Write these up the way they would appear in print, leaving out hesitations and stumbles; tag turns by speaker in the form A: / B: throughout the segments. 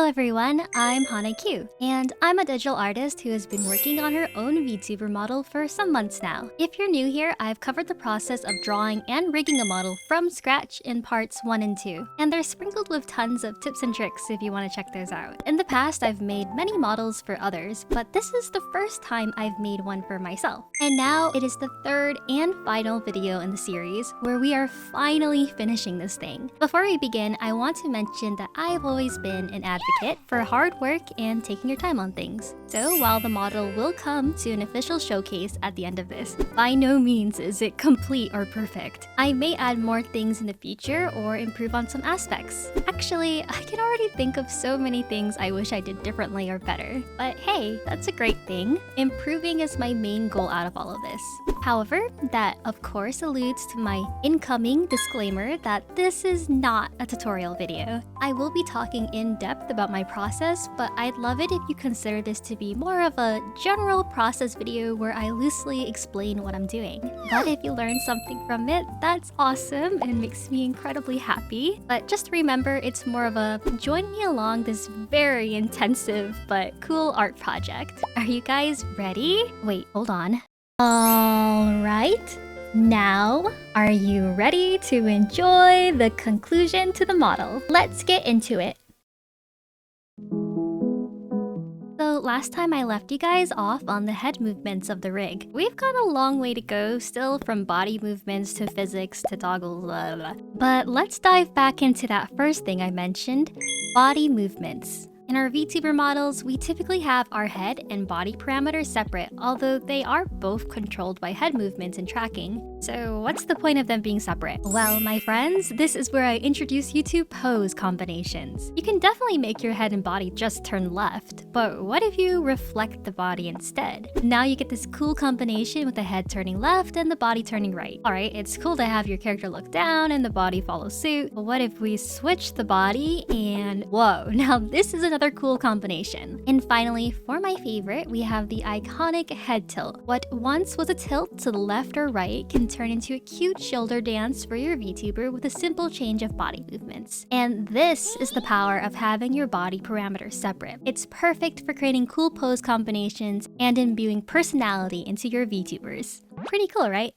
A: Hello everyone, I'm Hana Q, and I'm a digital artist who has been working on her own VTuber model for some months now. If you're new here, I've covered the process of drawing and rigging a model from scratch in parts 1 and 2, and they're sprinkled with tons of tips and tricks if you want to check those out. In the past, I've made many models for others, but this is the first time I've made one for myself. And now it is the third and final video in the series where we are finally finishing this thing. Before we begin, I want to mention that I've always been an advocate for hard work and taking your time on things. So while the model will come to an official showcase at the end of this, by no means is it complete or perfect. I may add more things in the future or improve on some aspects. Actually, I can already think of so many things I wish I did differently or better. But hey, that's a great thing. Improving is my main goal out of all of this. However, that of course alludes to my incoming disclaimer that this is not a tutorial video. I will be talking in depth about my process, but I'd love it if you consider this to be more of a general process video where I loosely explain what I'm doing. But if you learn something from it, that's awesome and makes me incredibly happy. But just remember, it's more of a join me along this very intensive but cool art project. Are you guys ready? Wait, hold on. Alright, now are you ready to enjoy the conclusion to the model? Let's get into it. So last time I left you guys off on the head movements of the rig. We've got a long way to go still, from body movements to physics to toggles, blah, blah. But let's dive back into that first thing I mentioned, body movements. In our VTuber models, we typically have our head and body parameters separate, although they are both controlled by head movements and tracking. So what's the point of them being separate? Well, my friends, this is where I introduce you to pose combinations. You can definitely make your head and body just turn left, but what if you reflect the body instead? Now you get this cool combination with the head turning left and the body turning right. Alright, it's cool to have your character look down and the body follow suit, but what if we switch the body and whoa, now this is another cool combination. And finally, for my favorite, we have the iconic head tilt. What once was a tilt to the left or right can turn into a cute shoulder dance for your VTuber with a simple change of body movements. And this is the power of having your body parameters separate. It's perfect for creating cool pose combinations and imbuing personality into your VTubers. Pretty cool, right?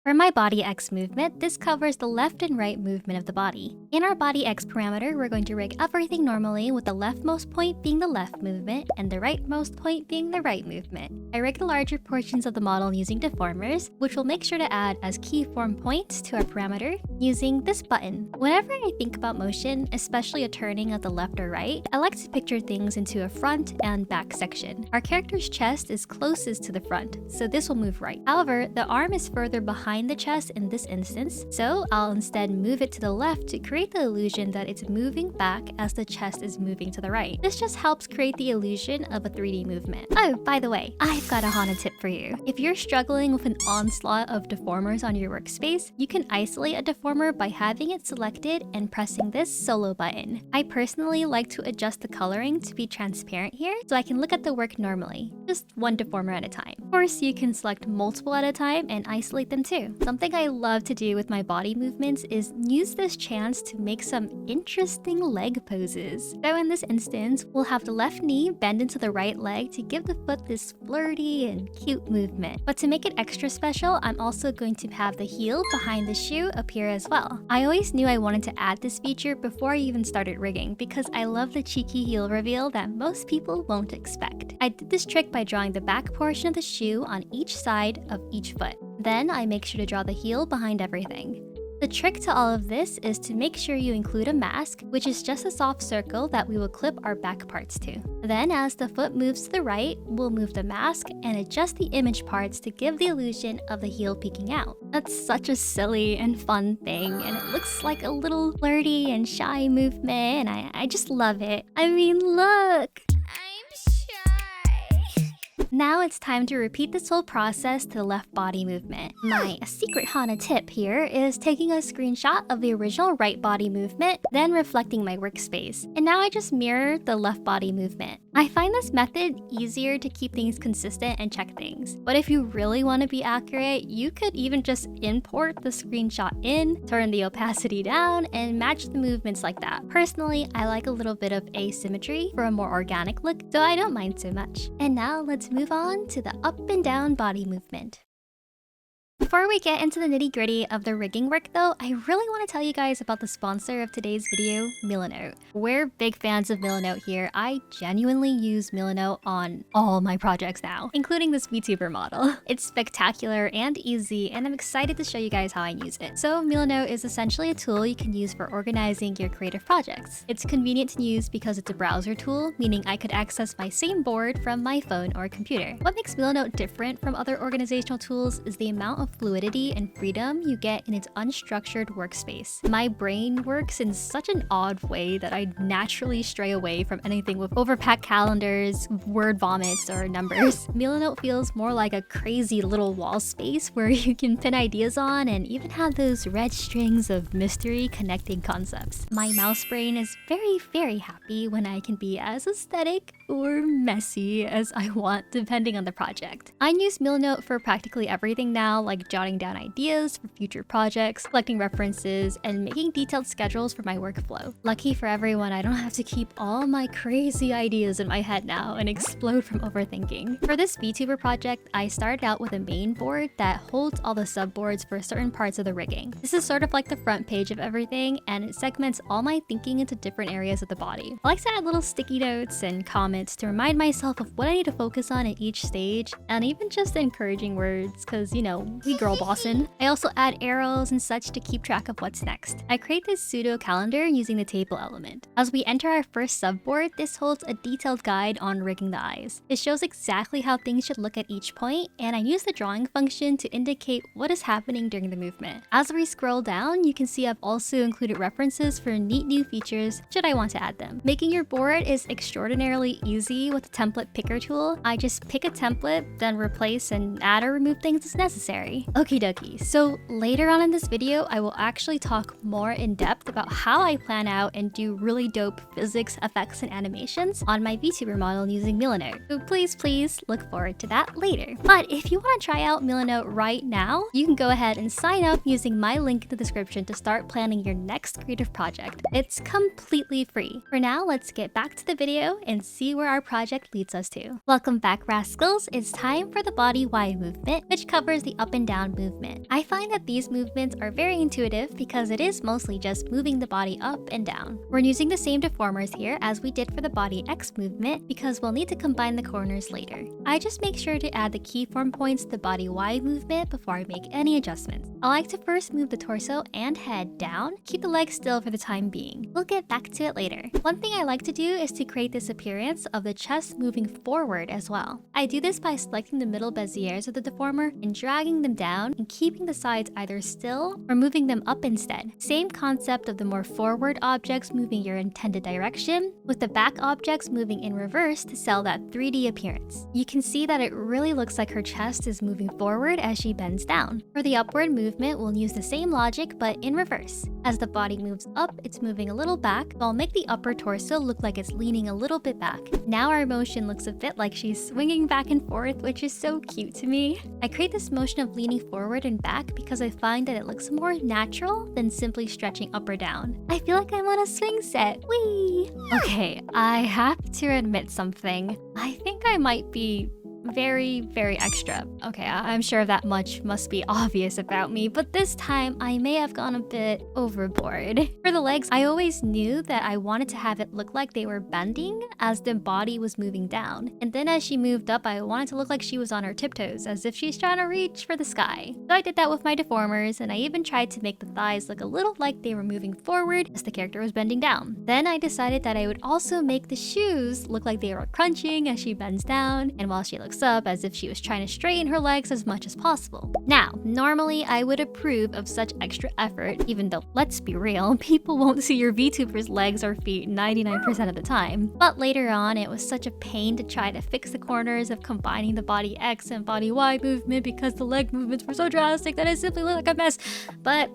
A: For my body X movement, this covers the left and right movement of the body. In our body X parameter, we're going to rig everything normally, with the leftmost point being the left movement and the rightmost point being the right movement. I rig the larger portions of the model using deformers, which will make sure to add as keyform points to our parameter using this button. Whenever I think about motion, especially a turning of the left or right, I like to picture things into a front and back section. Our character's chest is closest to the front, so this will move right. However, the arm is further behind the chest in this instance, so I'll instead move it to the left to create the illusion that it's moving back as the chest is moving to the right. This just helps create the illusion of a 3D movement. Oh, by the way, I've got a Hana tip for you. If you're struggling with an onslaught of deformers on your workspace, you can isolate a deformer by having it selected and pressing this solo button. I personally like to adjust the coloring to be transparent here so I can look at the work normally, just one deformer at a time. Of course, you can select multiple at a time and isolate them too. Something I love to do with my body movements is use this chance to make some interesting leg poses. So in this instance, we'll have the left knee bend into the right leg to give the foot this flirty and cute movement. But to make it extra special, I'm also going to have the heel behind the shoe appear as well. I always knew I wanted to add this feature before I even started rigging because I love the cheeky heel reveal that most people won't expect. I did this trick by drawing the back portion of the shoe on each side of each foot. Then I make sure to draw the heel behind everything. The trick to all of this is to make sure you include a mask, which is just a soft circle that we will clip our back parts to. Then as the foot moves to the right, we'll move the mask and adjust the image parts to give the illusion of the heel peeking out. That's such a silly and fun thing, and it looks like a little flirty and shy movement, and I just love it. I mean, look! Now it's time to repeat this whole process to the left body movement. My secret Hana tip here is taking a screenshot of the original right body movement, then reflecting my workspace. And now I just mirror the left body movement. I find this method easier to keep things consistent and check things. But if you really want to be accurate, you could even just import the screenshot in, turn the opacity down, and match the movements like that. Personally, I like a little bit of asymmetry for a more organic look, so I don't mind so much. And now let's move on to the up and down body movement. Before we get into the nitty-gritty of the rigging work though, I really want to tell you guys about the sponsor of today's video, Milanote. We're big fans of Milanote here. I genuinely use Milanote on all my projects now, including this VTuber model. It's spectacular and easy, and I'm excited to show you guys how I use it. So Milanote is essentially a tool you can use for organizing your creative projects. It's convenient to use because it's a browser tool, meaning I could access my same board from my phone or computer. What makes Milanote different from other organizational tools is the amount of fluidity and freedom you get in its unstructured workspace. My brain works in such an odd way that I naturally stray away from anything with overpacked calendars, word vomits, or numbers. Milanote feels more like a crazy little wall space where you can pin ideas on and even have those red strings of mystery connecting concepts. My mouse brain is very happy when I can be as aesthetic or messy as I want depending on the project. I use Milanote for practically everything now, like jotting down ideas for future projects, collecting references, and making detailed schedules for my workflow. Lucky for everyone, I don't have to keep all my crazy ideas in my head now and explode from overthinking. For this VTuber project, I started out with a main board that holds all the subboards for certain parts of the rigging. This is sort of like the front page of everything, and it segments all my thinking into different areas of the body. I like to add little sticky notes and comments to remind myself of what I need to focus on at each stage, and even just encouraging words, cause you know, we girl bossin'. I also add arrows and such to keep track of what's next. I create this pseudo calendar using the table element. As we enter our first subboard, this holds a detailed guide on rigging the eyes. It shows exactly how things should look at each point, and I use the drawing function to indicate what is happening during the movement. As we scroll down, you can see I've also included references for neat new features should I want to add them. Making your board is extraordinarily easy with the template picker tool. I just pick a template, then replace and add or remove things as necessary. Okie dokie, so later on in this video, I will actually talk more in depth about how I plan out and do really dope physics, effects, and animations on my VTuber model using Milanote. So please look forward to that later. But if you want to try out Milanote right now, you can go ahead and sign up using my link in the description to start planning your next creative project. It's completely free. For now, let's get back to the video and see where our project leads us to. Welcome back, rascals. It's time for the body wide movement, which covers the up and down movement. I find that these movements are very intuitive because it is mostly just moving the body up and down. We're using the same deformers here as we did for the body X movement because we'll need to combine the corners later. I just make sure to add the keyform points to the body Y movement before I make any adjustments. I like to first move the torso and head down, keep the legs still for the time being. We'll get back to it later. One thing I like to do is to create this appearance of the chest moving forward as well. I do this by selecting the middle beziers of the deformer and dragging them down and keeping the sides either still or moving them up instead. Same concept of the more forward objects moving your intended direction, with the back objects moving in reverse to sell that 3D appearance. You can see that it really looks like her chest is moving forward as she bends down. For the upward movement, we'll use the same logic but in reverse. As the body moves up, it's moving a little back, so I'll make the upper torso look like it's leaning a little bit back. Now our motion looks a bit like she's swinging back and forth, which is so cute to me. I create this motion of leaning forward and back because I find that it looks more natural than simply stretching up or down. I feel like I'm on a swing set. Whee! Okay, I have to admit something. I think I might be very extra. Okay, I'm sure that much must be obvious about me, but this time I may have gone a bit overboard. For the legs, I always knew that I wanted to have it look like they were bending as the body was moving down. And then as she moved up, I wanted to look like she was on her tiptoes, as if she's trying to reach for the sky. So I did that with my deformers, and I even tried to make the thighs look a little like they were moving forward as the character was bending down. Then I decided that I would also make the shoes look like they were crunching as she bends down, and while she looks legs up as if she was trying to straighten her legs as much as possible. Now, normally I would approve of such extra effort, even though, let's be real, people won't see your VTuber's legs or feet 99% of the time. But later on, it was such a pain to try to fix the corners of combining the body X and body Y movement because the leg movements were so drastic that it simply looked like a mess. But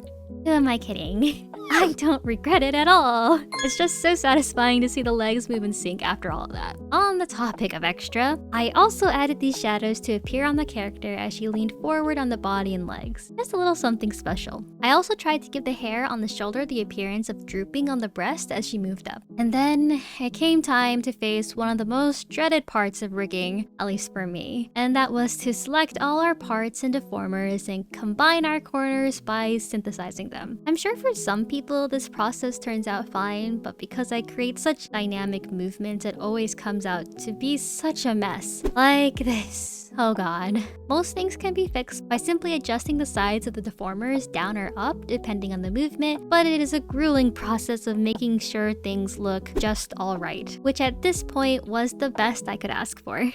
A: who am I kidding? I don't regret it at all. It's just so satisfying to see the legs move in sync after all of that. On the topic of extra, I also added these shadows to appear on the character as she leaned forward on the body and legs. Just a little something special. I also tried to give the hair on the shoulder the appearance of drooping on the breast as she moved up. And then it came time to face one of the most dreaded parts of rigging, at least for me. And that was to select all our parts and deformers and combine our corners by synthesizing them. I'm sure for some people this process turns out fine, but because I create such dynamic movements, it always comes out to be such a mess. Like this. Oh god. Most things can be fixed by simply adjusting the sides of the deformers down or up depending on the movement, but it is a grueling process of making sure things look just alright, which at this point was the best I could ask for.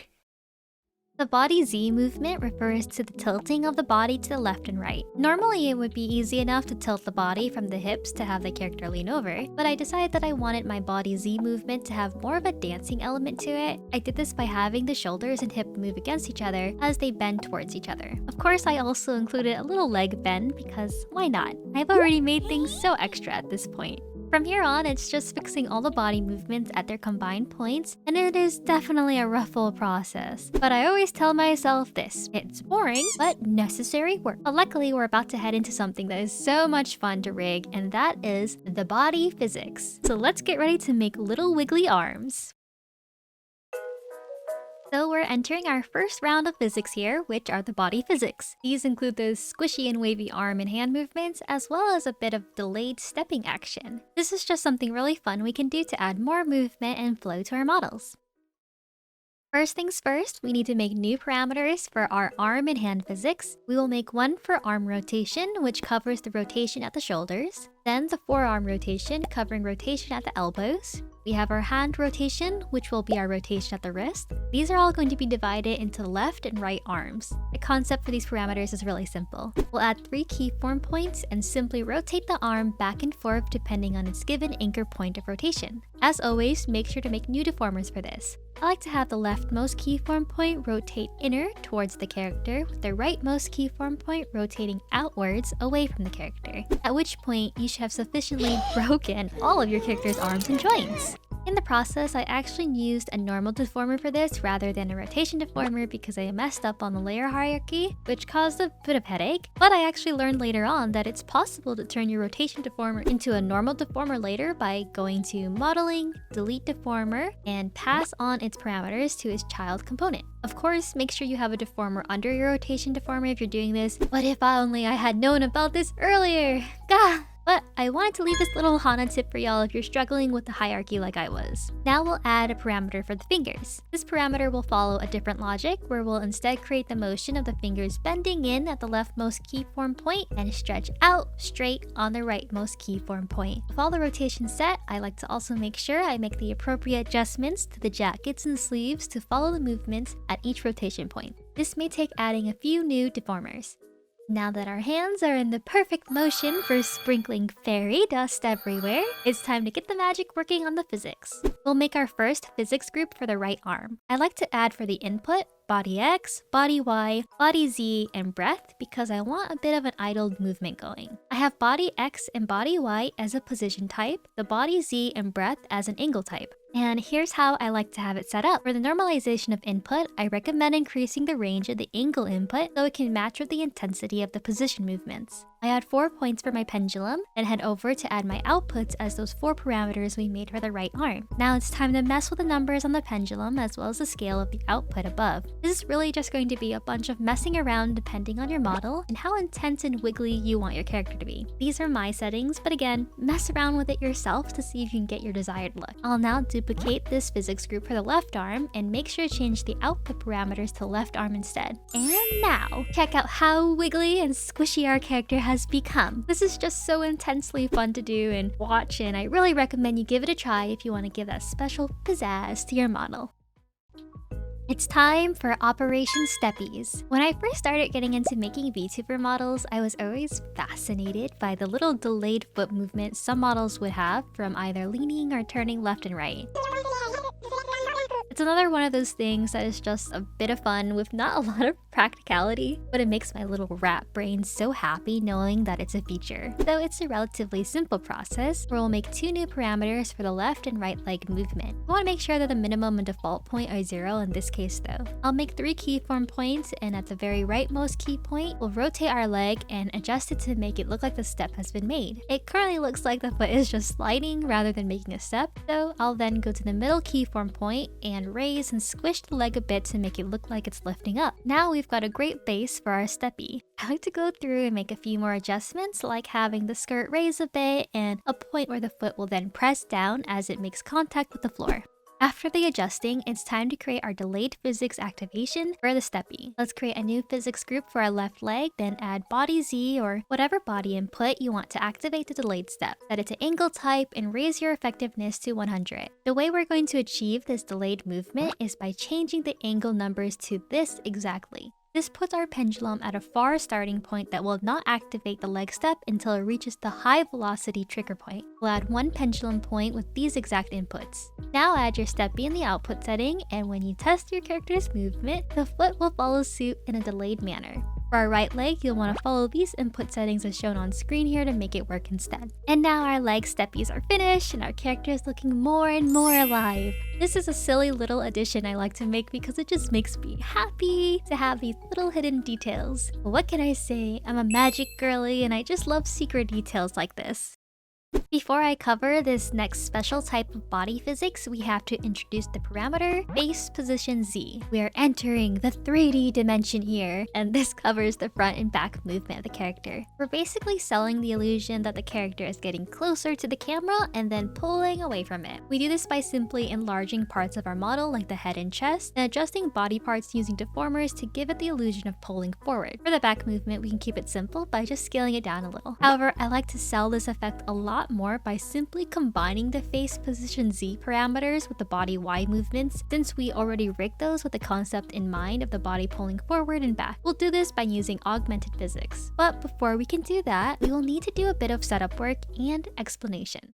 A: The body Z movement refers to the tilting of the body to the left and right. Normally, it would be easy enough to tilt the body from the hips to have the character lean over, but I decided that I wanted my body Z movement to have more of a dancing element to it. I did this by having the shoulders and hip move against each other as they bend towards each other. Of course, I also included a little leg bend because why not? I've already made things so extra at this point. From here on, it's just fixing all the body movements at their combined points, and it is definitely a ruffle process. But I always tell myself this: it's boring, but necessary work. But luckily, we're about to head into something that is so much fun to rig, and that is the body physics. So let's get ready to make little wiggly arms. So we're entering our first round of physics here, which are the body physics. These include the squishy and wavy arm and hand movements, as well as a bit of delayed stepping action. This is just something really fun we can do to add more movement and flow to our models. First things first, we need to make new parameters for our arm and hand physics. We will make one for arm rotation, which covers the rotation at the shoulders. Then the forearm rotation, covering rotation at the elbows. We have our hand rotation, which will be our rotation at the wrist. These are all going to be divided into the left and right arms. The concept for these parameters is really simple. We'll add 3 keyform points and simply rotate the arm back and forth depending on its given anchor point of rotation. As always, make sure to make new deformers for this. I like to have the leftmost keyform point rotate inner towards the character, with the rightmost keyform point rotating outwards away from the character, at which point you should have sufficiently broken all of your character's arms and joints. In the process, I actually used a normal deformer for this rather than a rotation deformer because I messed up on the layer hierarchy, which caused a bit of headache. But I actually learned later on that it's possible to turn your rotation deformer into a normal deformer later by going to Modeling, Delete Deformer, and pass on its parameters to its child component. Of course, make sure you have a deformer under your rotation deformer if you're doing this. But if only I had known about this earlier! Gah! But I wanted to leave this little Hana tip for y'all if you're struggling with the hierarchy like I was. Now we'll add a parameter for the fingers. This parameter will follow a different logic where we'll instead create the motion of the fingers bending in at the leftmost keyform point and stretch out straight on the rightmost keyform point. With all the rotations set, I like to also make sure I make the appropriate adjustments to the jackets and sleeves to follow the movements at each rotation point. This may take adding a few new deformers. Now that our hands are in the perfect motion for sprinkling fairy dust everywhere, it's time to get the magic working on the physics. We'll make our first physics group for the right arm. I like to add for the input, body X, body Y, body Z, and breath because I want a bit of an idled movement going. I have body X and body Y as a position type, the body Z and breath as an angle type. And here's how I like to have it set up. For the normalization of input, I recommend increasing the range of the angle input so it can match with the intensity of the position movements. I add 4 points for my pendulum and head over to add my outputs as those 4 parameters we made for the right arm. Now it's time to mess with the numbers on the pendulum as well as the scale of the output above. This is really just going to be a bunch of messing around depending on your model and how intense and wiggly you want your character to be. These are my settings, but again, mess around with it yourself to see if you can get your desired look. I'll now duplicate this physics group for the left arm and make sure to change the output parameters to left arm instead. And now, check out how wiggly and squishy our character has become. This is just so intensely fun to do and watch, and I really recommend you give it a try if you want to give that special pizzazz to your model. It's time for Operation Steppies. When I first started getting into making VTuber models, I was always fascinated by the little delayed foot movements some models would have from either leaning or turning left and right. It's another one of those things that is just a bit of fun with not a lot of practicality, but it makes my little rat brain so happy knowing that it's a feature. Though it's a relatively simple process, where we'll make two new parameters for the left and right leg movement. We want to make sure that the minimum and default point are 0 in this case though. I'll make 3 keyform points, and at the very rightmost key point, we'll rotate our leg and adjust it to make it look like the step has been made. It currently looks like the foot is just sliding rather than making a step, so I'll then go to the middle keyform point and raise and squish the leg a bit to make it look like it's lifting up. Now we've got a great base for our steppy. I like to go through and make a few more adjustments, like having the skirt raise a bit and a point where the foot will then press down as it makes contact with the floor. After the adjusting, it's time to create our delayed physics activation for the steppy. Let's create a new physics group for our left leg, then add body Z or whatever body input you want to activate the delayed step. Set it to angle type and raise your effectiveness to 100. The way we're going to achieve this delayed movement is by changing the angle numbers to this exactly. This puts our pendulum at a far starting point that will not activate the leg step until it reaches the high velocity trigger point. We'll add 1 pendulum point with these exact inputs. Now add your steppy in the output setting, and when you test your character's movement, the foot will follow suit in a delayed manner. For our right leg, you'll want to follow these input settings as shown on screen here to make it work instead. And now our leg steppies are finished and our character is looking more and more alive. This is a silly little addition I like to make because it just makes me happy to have these little hidden details. But what can I say? I'm a magic girly and I just love secret details like this. Before I cover this next special type of body physics, we have to introduce the parameter face position Z. We are entering the 3D dimension here, and this covers the front and back movement of the character. We're basically selling the illusion that the character is getting closer to the camera and then pulling away from it. We do this by simply enlarging parts of our model like the head and chest, and adjusting body parts using deformers to give it the illusion of pulling forward. For the back movement, we can keep it simple by just scaling it down a little. However, I like to sell this effect a lot more by simply combining the face position Z parameters with the body Y movements, since we already rigged those with the concept in mind of the body pulling forward and back. We'll do this by using augmented physics. But before we can do that, we will need to do a bit of setup work and explanation.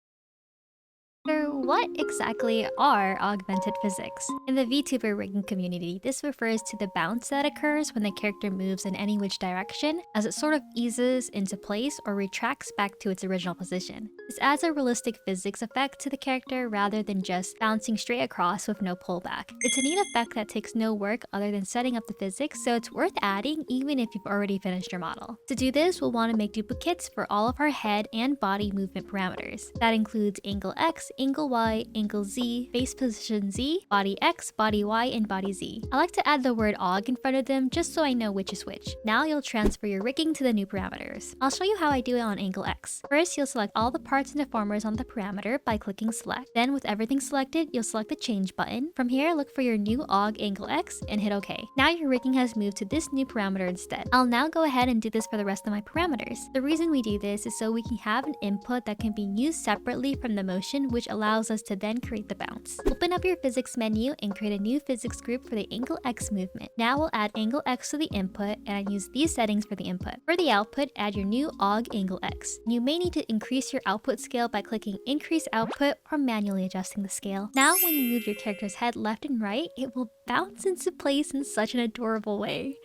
A: So what exactly are augmented physics? In the VTuber rigging community, this refers to the bounce that occurs when the character moves in any which direction, as it sort of eases into place or retracts back to its original position. This adds a realistic physics effect to the character rather than just bouncing straight across with no pullback. It's a neat effect that takes no work other than setting up the physics, so it's worth adding even if you've already finished your model. To do this, we'll want to make duplicates for all of our head and body movement parameters. That includes angle X, angle Y, angle Z, face position Z, body X, body Y, and body Z. I like to add the word aug in front of them just so I know which is which. Now you'll transfer your rigging to the new parameters. I'll show you how I do it on angle X. First, you'll select all the parts and deformers on the parameter by clicking select. Then with everything selected, you'll select the change button. From here, look for your new aug angle X and hit OK. Now your rigging has moved to this new parameter instead. I'll now go ahead and do this for the rest of my parameters. The reason we do this is so we can have an input that can be used separately from the motion, which allows us to then create the bounce. Open up your physics menu and create a new physics group for the angle X movement. Now we'll add angle X to the input, and I use these settings for the input. For the output, add your new aug angle X. You may need to increase your output scale by clicking increase output or manually adjusting the scale. Now when you move your character's head left and right, it will bounce into place in such an adorable way.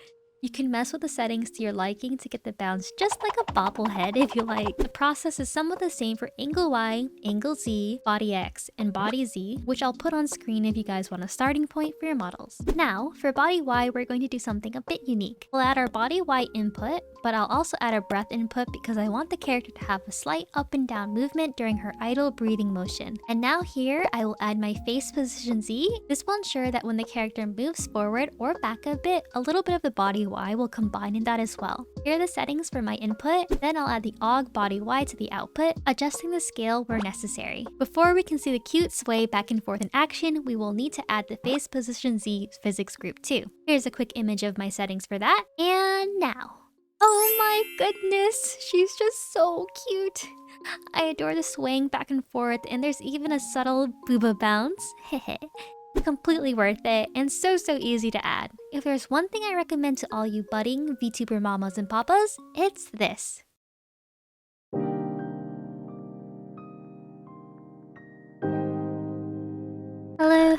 A: You can mess with the settings to your liking to get the bounce just like a bobblehead if you like. The process is somewhat the same for angle Y, angle Z, body X, and body Z, which I'll put on screen if you guys want a starting point for your models. Now, for body Y, we're going to do something a bit unique. We'll add our body Y input, but I'll also add a breath input because I want the character to have a slight up and down movement during her idle breathing motion. And now here, I will add my face position Z. This will ensure that when the character moves forward or back a bit, a little bit of the body Y will combine in that as well. Here are the settings for my input, then I'll add the aug body Y to the output, adjusting the scale where necessary. Before we can see the cute sway back and forth in action, we will need to add the face position Z physics group too. Here's a quick image of my settings for that, and now. Oh my goodness, she's just so cute. I adore the swaying back and forth, and there's even a subtle booba bounce. Hehe. Completely worth it and so easy to add. If there's one thing I recommend to all you budding VTuber mamas and papas, it's this.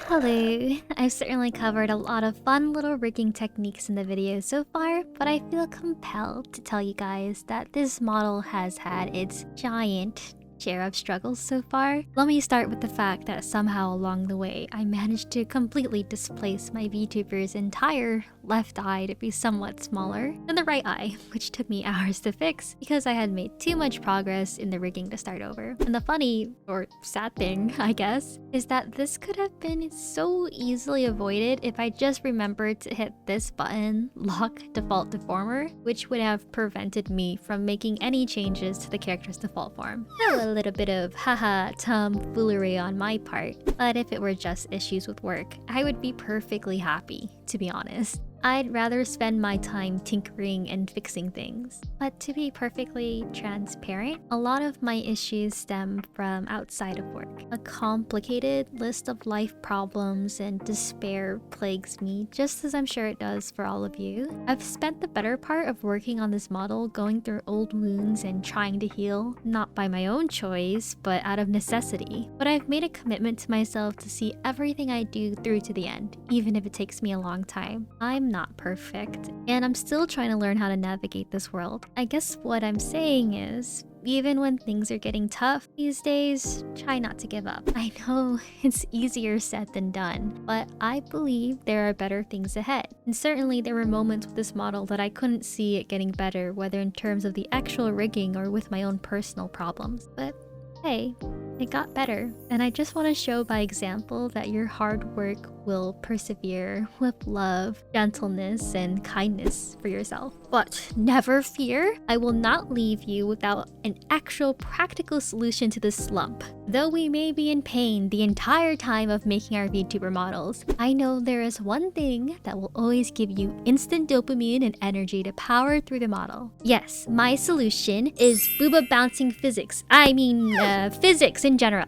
A: Hello. I've certainly covered a lot of fun little rigging techniques in the video so far, but I feel compelled to tell you guys that this model has had its giant share of struggles so far. Let me start with the fact that somehow along the way, I managed to completely displace my VTuber's entire left eye to be somewhat smaller than the right eye, which took me hours to fix because I had made too much progress in the rigging to start over. And the funny, or sad thing, I guess, is that this could have been so easily avoided if I just remembered to hit this button, Lock Default Deformer, which would have prevented me from making any changes to the character's default form. A little bit of haha tomfoolery on my part, but if it were just issues with work, I would be perfectly happy, to be honest. I'd rather spend my time tinkering and fixing things. But to be perfectly transparent, a lot of my issues stem from outside of work. A complicated list of life problems and despair plagues me, just as I'm sure it does for all of you. I've spent the better part of working on this model going through old wounds and trying to heal, not by my own choice, but out of necessity. But I've made a commitment to myself to see everything I do through to the end, even if it takes me a long time. I'm not perfect, and I'm still trying to learn how to navigate this world. I guess what I'm saying is, even when things are getting tough these days, try not to give up. I know it's easier said than done, but I believe there are better things ahead. And certainly there were moments with this model that I couldn't see it getting better, whether in terms of the actual rigging or with my own personal problems. But hey, it got better, and I just want to show by example that your hard work will persevere with love, gentleness, and kindness for yourself. But never fear, I will not leave you without an actual practical solution to this slump. Though we may be in pain the entire time of making our VTuber models, I know there is one thing that will always give you instant dopamine and energy to power through the model. Yes, my solution is booba bouncing physics. Physics in general.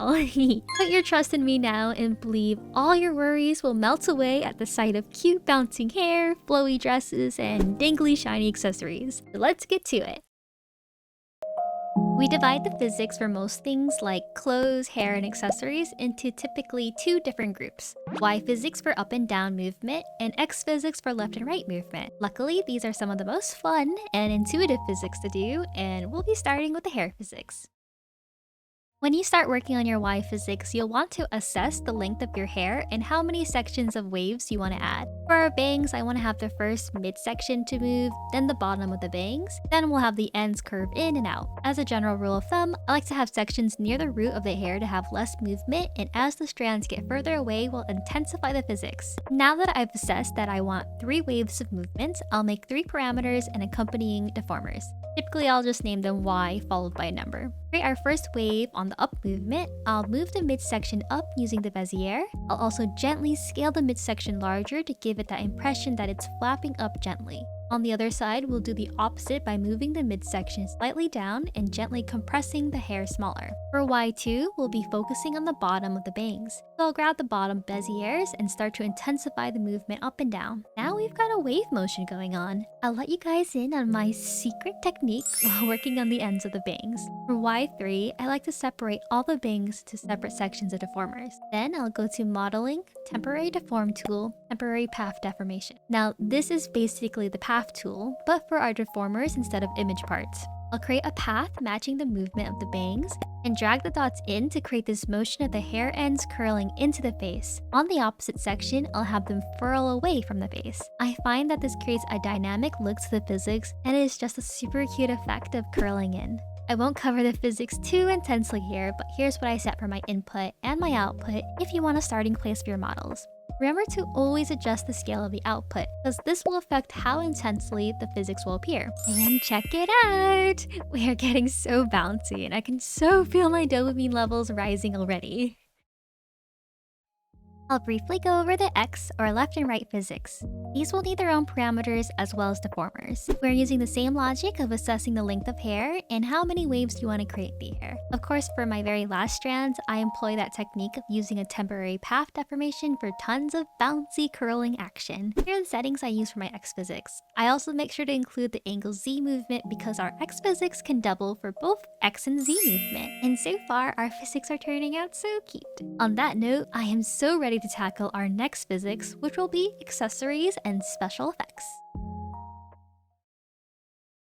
A: Put your trust in me now and believe all your worries will melt away at the sight of cute bouncing hair, flowy dresses, and dangly shiny accessories. So let's get to it. We divide the physics for most things like clothes, hair, and accessories into typically two different groups. Y physics for up and down movement, and X physics for left and right movement. Luckily, these are some of the most fun and intuitive physics to do, and we'll be starting with the hair physics. When you start working on your Y physics, you'll want to assess the length of your hair and how many sections of waves you want to add. For our bangs, I want to have the first midsection to move, then the bottom of the bangs, then we'll have the ends curve in and out. As a general rule of thumb, I like to have sections near the root of the hair to have less movement, and as the strands get further away, we'll intensify the physics. Now that I've assessed that I want 3 waves of movement, I'll make 3 parameters and accompanying deformers. Typically, I'll just name them Y followed by a number. For our first wave on the up movement, I'll move the midsection up using the Bezier. I'll also gently scale the midsection larger to give it that impression that it's flapping up gently. On the other side, we'll do the opposite by moving the midsection slightly down and gently compressing the hair smaller. For Y2, we'll be focusing on the bottom of the bangs. So I'll grab the bottom Beziers and start to intensify the movement up and down. Now we've got a wave motion going on. I'll let you guys in on my secret technique while working on the ends of the bangs. For Y3, I like to separate all the bangs to separate sections of deformers. Then I'll go to Modeling, Temporary Deform Tool, Temporary Path Deformation. Now this is basically the path tool, but for our deformers instead of image parts. I'll create a path matching the movement of the bangs and drag the dots in to create this motion of the hair ends curling into the face. On the opposite section, I'll have them furl away from the face. I find that this creates a dynamic look to the physics, and it is just a super cute effect of curling in. I won't cover the physics too intensely here, but here's what I set for my input and my output if you want a starting place for your models. Remember to always adjust the scale of the output, because this will affect how intensely the physics will appear. And check it out! We are getting so bouncy, and I can so feel my dopamine levels rising already. I'll briefly go over the X or left and right physics. These will need their own parameters as well as deformers. We're using the same logic of assessing the length of hair and how many waves you want to create the hair. Of course, for my very last strands, I employ that technique of using a temporary path deformation for tons of bouncy curling action. Here are the settings I use for my X physics. I also make sure to include the angle Z movement because our X physics can double for both X and Z movement. And so far, our physics are turning out so cute. On that note, I am so ready to tackle our next physics, which will be accessories and special effects.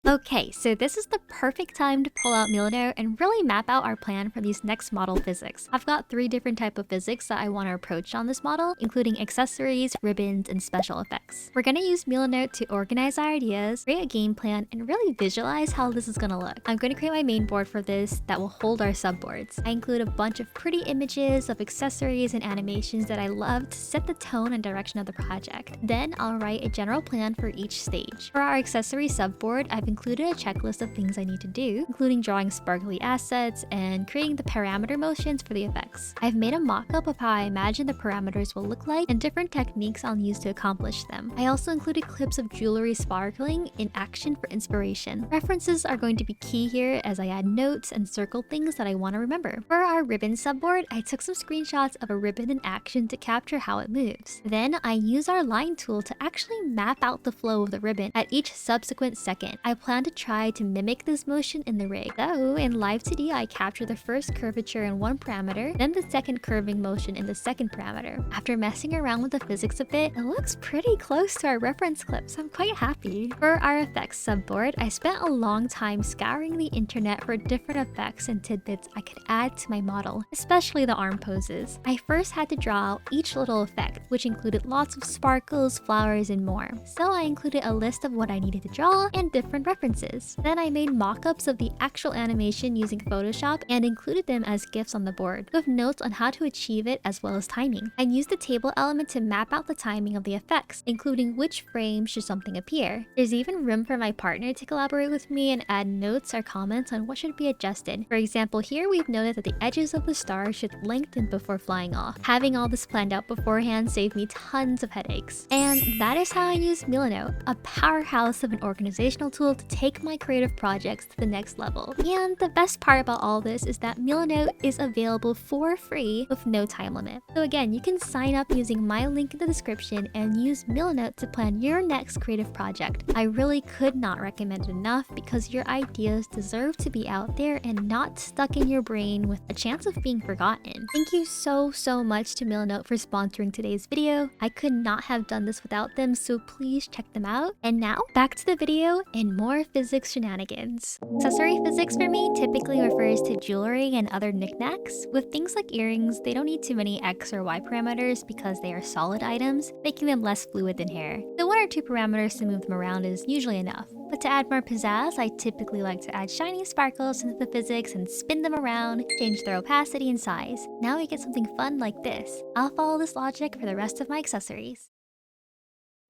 A: Okay, so this is the perfect time to pull out Milano and really map out our plan for these next model physics. I've got 3 different types of physics that I want to approach on this model, including accessories, ribbons, and special effects. We're going to use Milano to organize our ideas, create a game plan, and really visualize how this is going to look. I'm going to create my main board for this that will hold our subboards. I include a bunch of pretty images of accessories and animations that I love to set the tone and direction of the project. Then I'll write a general plan for each stage. For our accessory subboard, I've included a checklist of things I need to do, including drawing sparkly assets and creating the parameter motions for the effects. I've made a mock-up of how I imagine the parameters will look like and different techniques I'll use to accomplish them. I also included clips of jewelry sparkling in action for inspiration. References are going to be key here as I add notes and circle things that I want to remember. For our ribbon subboard, I took some screenshots of a ribbon in action to capture how it moves. Then I use our line tool to actually map out the flow of the ribbon at each subsequent second. I plan to try to mimic this motion in the rig. So in Live 2D, I capture the first curvature in one parameter, then the second curving motion in the second parameter. After messing around with the physics a bit, it looks pretty close to our reference clip, so I'm quite happy. For our effects subboard, I spent a long time scouring the internet for different effects and tidbits I could add to my model, especially the arm poses. I first had to draw out each little effect, which included lots of sparkles, flowers, and more. So I included a list of what I needed to draw and different references. Then I made mock-ups of the actual animation using Photoshop and included them as GIFs on the board, with notes on how to achieve it as well as timing. I used the table element to map out the timing of the effects, including which frame should something appear. There's even room for my partner to collaborate with me and add notes or comments on what should be adjusted. For example, here we've noted that the edges of the star should lengthen before flying off. Having all this planned out beforehand saved me tons of headaches. And that is how I use Milano, a powerhouse of an organizational tool to take my creative projects to the next level. And the best part about all this is that Milano is available for free with no time limit. So again, you can sign up using my link in the description and use Milano to plan your next creative project. I really could not recommend it enough because your ideas deserve to be out there and not stuck in your brain with a chance of being forgotten. Thank you so much to Milano for sponsoring today's video. I could not have done this without them, so please check them out. And now, back to the video and more physics shenanigans. Accessory physics for me typically refers to jewelry and other knickknacks. With things like earrings, they don't need too many X or Y parameters because they are solid items, making them less fluid than hair. The 1 or 2 parameters to move them around is usually enough. But to add more pizzazz, I typically like to add shiny sparkles into the physics and spin them around, change their opacity and size. Now we get something fun like this. I'll follow this logic for the rest of my accessories.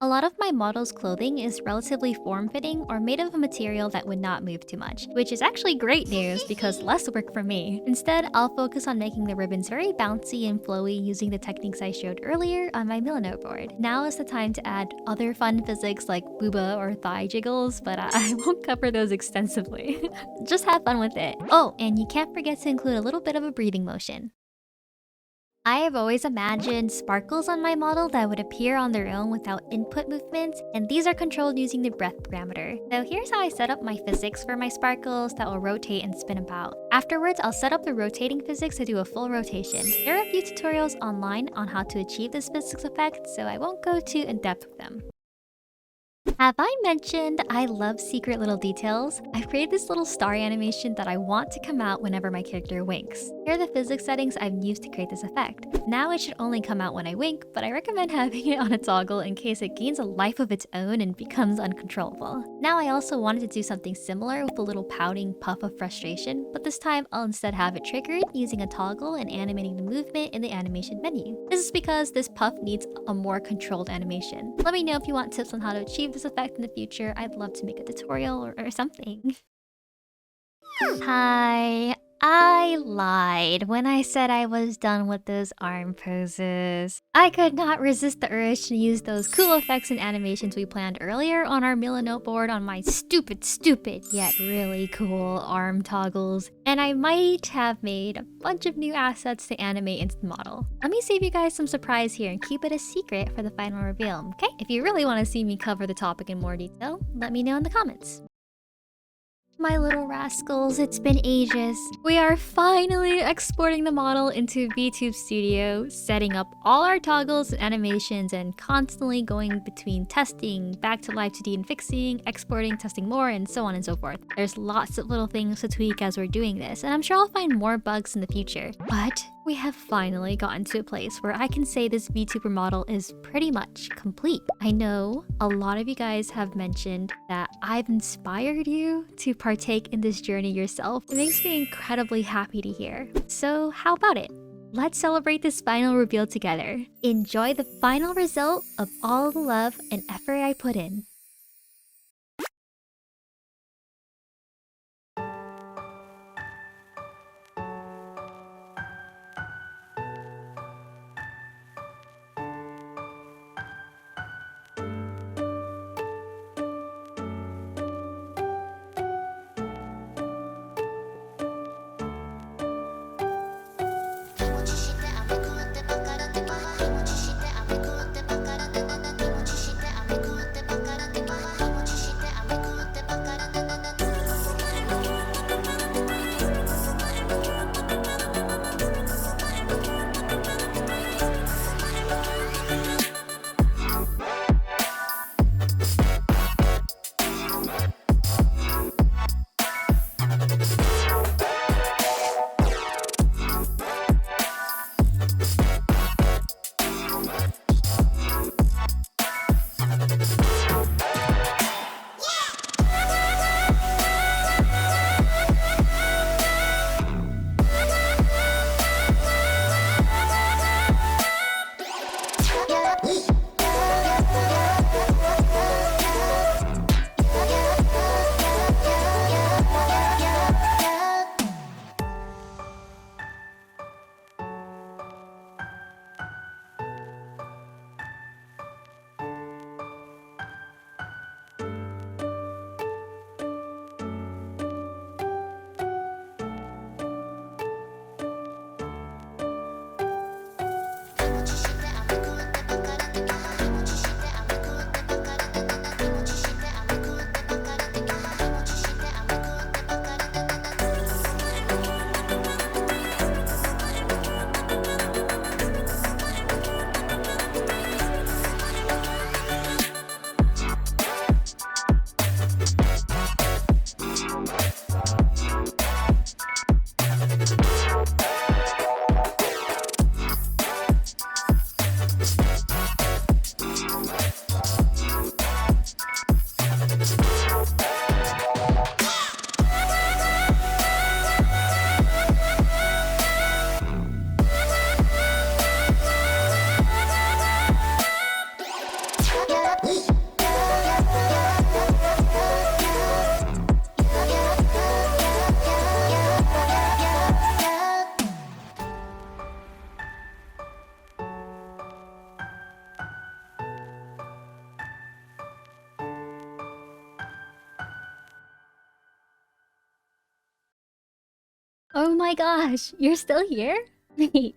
A: A lot of my model's clothing is relatively form-fitting or made of a material that would not move too much, which is actually great news because less work for me. Instead, I'll focus on making the ribbons very bouncy and flowy using the techniques I showed earlier on my Milano board. Now is the time to add other fun physics like booba or thigh jiggles, but I won't cover those extensively. Just have fun with it. Oh, and you can't forget to include a little bit of a breathing motion. I have always imagined sparkles on my model that would appear on their own without input movements, and these are controlled using the breath parameter. So here's how I set up my physics for my sparkles that will rotate and spin about. Afterwards, I'll set up the rotating physics to do a full rotation. There are a few tutorials online on how to achieve this physics effect, so I won't go too in-depth with them. Have I mentioned I love secret little details? I've created this little star animation that I want to come out whenever my character winks. Here are the physics settings I've used to create this effect. Now it should only come out when I wink, but I recommend having it on a toggle in case it gains a life of its own and becomes uncontrollable. Now I also wanted to do something similar with a little pouting puff of frustration, but this time I'll instead have it triggered using a toggle and animating the movement in the animation menu. This is because this puff needs a more controlled animation. Let me know if you want tips on how to achieve this effect in the future. I'd love to make a tutorial or something. Hi. I lied when I said I was done with those arm poses. I could not resist the urge to use those cool effects and animations we planned earlier on our Milanote board on my stupid, yet really cool arm toggles. And I might have made a bunch of new assets to animate into the model. Let me save you guys some surprise here and keep it a secret for the final reveal, okay? If you really want to see me cover the topic in more detail, let me know in the comments. My little rascals, it's been ages. We are finally exporting the model into VTube Studio, setting up all our toggles and animations, and constantly going between testing, back to Live 2D and fixing, exporting, testing more, and so on and so forth. There's lots of little things to tweak as we're doing this, and I'm sure I'll find more bugs in the future. But we have finally gotten to a place where I can say this VTuber model is pretty much complete. I know a lot of you guys have mentioned that I've inspired you to partake in this journey yourself. It makes me incredibly happy to hear. So how about it? Let's celebrate this final reveal together. Enjoy the final result of all the love and effort I put in. Oh my gosh, you're still here?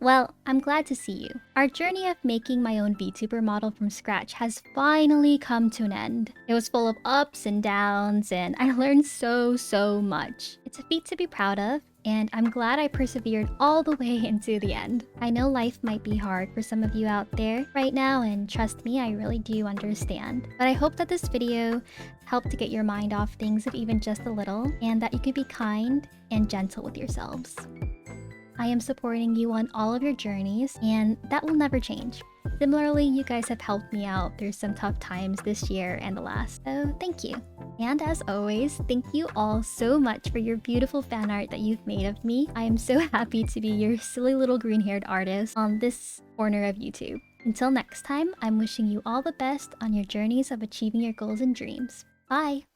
A: Well, I'm glad to see you. Our journey of making my own VTuber model from scratch has finally come to an end. It was full of ups and downs, and I learned so much. It's a feat to be proud of, and I'm glad I persevered all the way into the end. I know life might be hard for some of you out there right now, and trust me, I really do understand. But I hope that this video helped to get your mind off things if even just a little, and that you can be kind and gentle with yourselves. I am supporting you on all of your journeys, and that will never change. Similarly, you guys have helped me out through some tough times this year and the last, so thank you. And as always, thank you all so much for your beautiful fan art that you've made of me. I am so happy to be your silly little green-haired artist on this corner of YouTube. Until next time, I'm wishing you all the best on your journeys of achieving your goals and dreams. Bye!